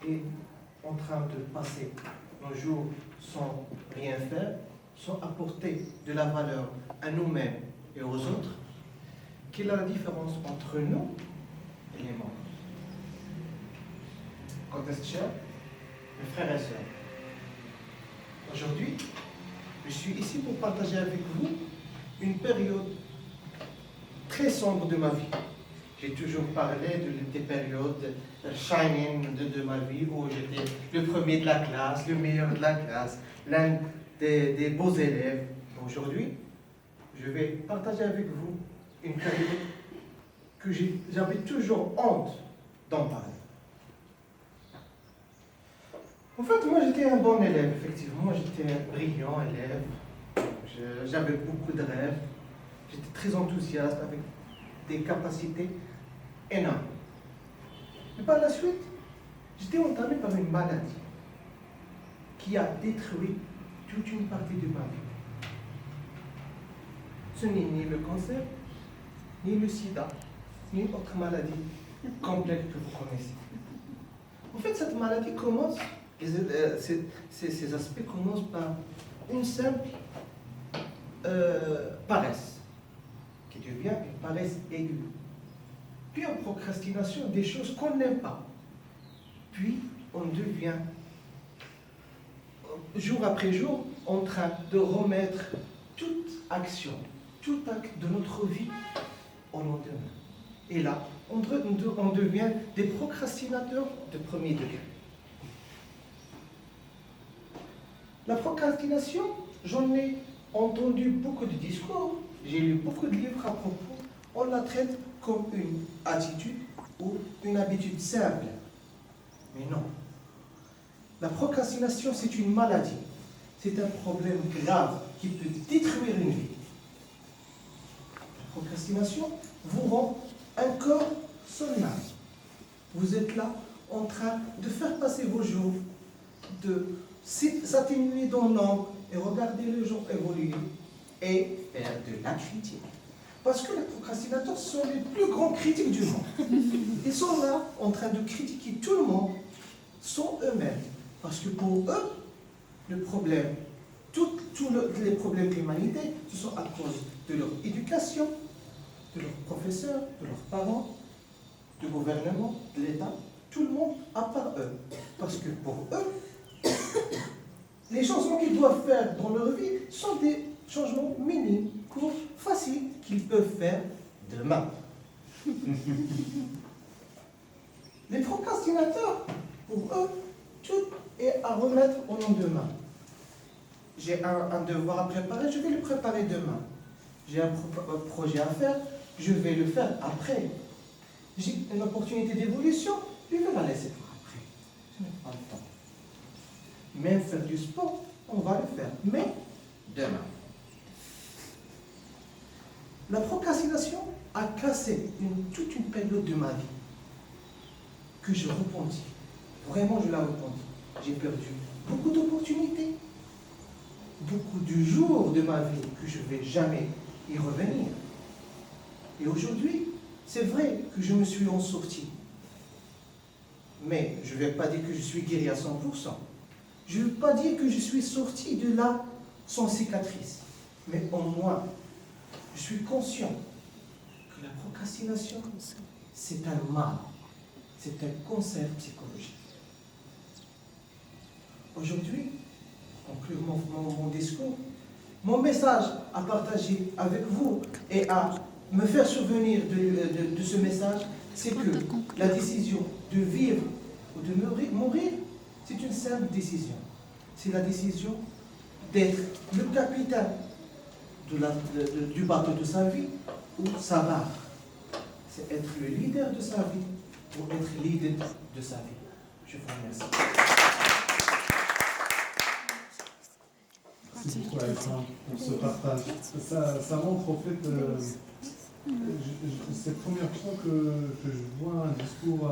est en train de passer nos jours sans rien faire, sans apporter de la valeur à nous-mêmes et aux autres, quelle est la différence entre nous et les membres? Conteste cher, mes frères et sœurs. Aujourd'hui, je suis ici pour partager avec vous une période très sombre de ma vie. J'ai toujours parlé des périodes shining de ma vie où j'étais le premier de la classe, le meilleur de la classe, l'un des beaux élèves. Aujourd'hui, je vais partager avec vous une période que j'avais toujours honte d'en parler. En fait, moi j'étais un bon élève, effectivement, j'étais un brillant élève, j'avais beaucoup de rêves, j'étais très enthousiaste avec des capacités énormes. Mais par la suite, j'étais entamé par une maladie qui a détruit toute une partie de ma vie. Ce n'est ni le cancer, ni le sida, ni une autre maladie complexe que vous connaissez. En fait, cette maladie commence, ces aspects commencent par une simple paresse, qui devient une paresse aiguë. Puis en procrastination, des choses qu'on n'aime pas. Puis on devient, jour après jour, en train de remettre toute action, tout acte de notre vie au lendemain. Et là, on devient des procrastinateurs de premier degré. La procrastination, j'en ai entendu beaucoup de discours, j'ai lu beaucoup de livres à propos. On la traite comme une attitude ou une habitude simple. Mais non. La procrastination, c'est une maladie. C'est un problème grave qui peut détruire une vie. La procrastination vous rend un corps somnambule. Vous êtes là en train de faire passer vos jours, de s'atténuer dans l'ombre et regarder les jours évoluer et faire de la critique. Parce que les procrastinateurs sont les plus grands critiques du monde. Ils sont là en train de critiquer tout le monde, sont eux-mêmes. Parce que pour eux, le problème, tous les problèmes de l'humanité, ce sont à cause de leur éducation, de leurs professeurs, de leurs parents, du gouvernement, de l'État, tout le monde à part eux. Parce que pour eux, les changements qu'ils doivent faire dans leur vie sont des changements minimes, courts, faciles, qu'ils peuvent faire demain. Les procrastinateurs, pour eux, tout est à remettre au lendemain. J'ai un devoir à préparer, je vais le préparer demain. J'ai un projet à faire, je vais le faire après. J'ai une opportunité d'évolution, je vais la laisser pour après. Je n'ai pas le temps. Même faire du sport, on va le faire, mais demain. La procrastination a cassé toute une période de ma vie que je repentis. Vraiment, je la repentis. J'ai perdu beaucoup d'opportunités, beaucoup de jours de ma vie que je ne vais jamais y revenir. Et aujourd'hui, c'est vrai que je me suis en sorti. Mais je ne vais pas dire que je suis guéri à 100%. Je ne veux pas dire que je suis sorti de là sans cicatrice. Mais au moins, je suis conscient que la procrastination, c'est un mal. C'est un cancer psychologique. Aujourd'hui, pour conclure mon discours, mon message à partager avec vous et à me faire souvenir de ce message, c'est que la décision de vivre ou de mourir, c'est une simple décision. C'est la décision d'être le capitaine du bateau de sa vie ou sa barre. C'est être le leader de sa vie ou être leader de sa vie. Je vous remercie. Merci beaucoup Alexandre pour ce partage. Ça montre en fait, c'est la première fois que je vois un discours